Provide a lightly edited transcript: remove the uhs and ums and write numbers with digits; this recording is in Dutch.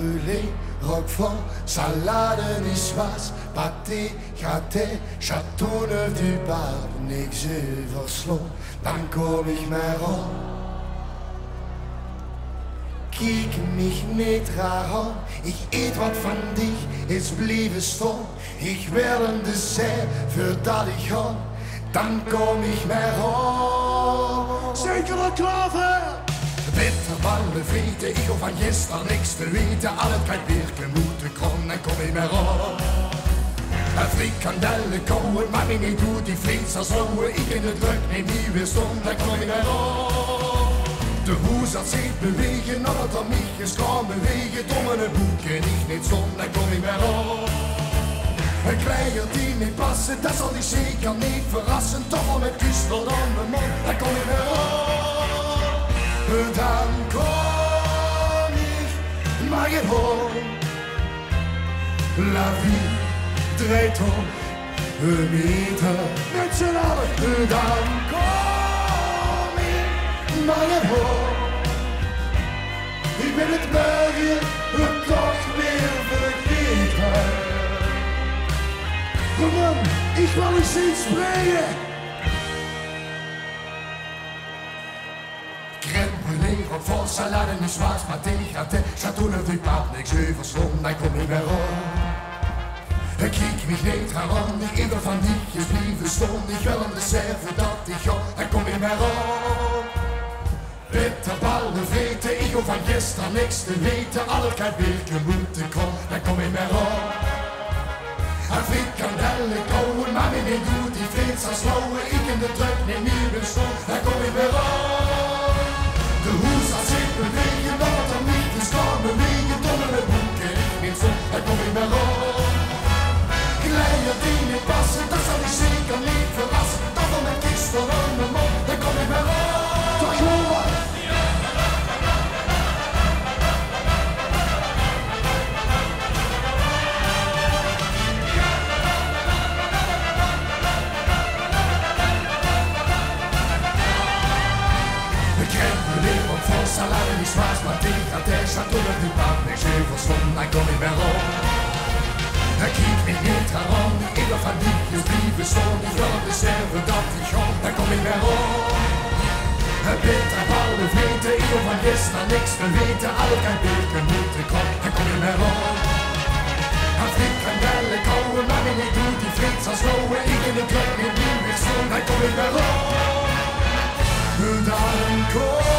brûlée, roquefort, salade niçoise, pâté, gâté, Châteauneuf du Pape, niks oversloot, dan kom ik maar op. Kijk mich niet raar aan, ik eet wat van dich, is blijven staan. Ik wil in de zee, voordat ik ga, dan kom ik maar op. Zeker een klaver! Bitterballen vreten, ik hoef van gisteren niks te weten. Al het kan werken moeten kon, dan kom ik maar op. Een frikandellen kouwen, maar wie niet doet die vlees als ouwe. Ik in het druk neem niet weer stond, dan kom ik maar op. De hoes had zich bewegen, omdat er mietjes kan bewegen. Domme boeken, ik niet stond, dan kom ik maar op. Een kleier die niet passen, dat zal die zeker niet verrassen. Toch al met kus tot aan mijn mond, dan kom ik maar op. Dan kom ik maar je hoor. La vie draait om een meter. Met z'n allen. Dan kom ik maar je hoor. Ik ben het morgen toch weer vergeten. Roermond, ik wil eens iets spreken. Roquefort, salade niçoise, pâté, gâté, Châteauneuf du Pape, niks oversloot, dan kom ik weer op. Kijk mich niet aan, die ieder van die is blijven staan. Ik wil in de serve dat ik ga, dan kom ik weer op. Bitterballen vreten, ik hoef van gisteren niks te weten. Al het kan werken moeten kon, dan kom ik weer op. Een frikandellen kouwen, maar wie niet doet die vlees als lauwe. Ik in de druk neem niet meer stond, dan kom ik weer op. De hoes had zich bewegen, dat er niet is kan bewegen. Domme boeken, ik niet zo, dan kom ik maar op. Kleier die niet passen, dat zal ik zeker niet verrassen. Dat van mijn kist aan mijn mond, dan kom ik maar op. Toch gewoon. Salade niçoise, pâté, gâté, Châteauneuf du Pape, niks oversloot, dan kom ik weer op. Kijk mich niet aan, die ieder van die is blijven staan. Ik wil op de serve dat ik ga, dan kom ik weer op. Bitterballen vreten, ik hoef van gisteren niks te weten. Al het kan werken moeten kon, dan kom ik weer op. Een frikandellen kouwen, maar wie niet doet die vlees als lauwe. Ik in de druk neem niet meer stond, dan kom ik weer op. Dan kom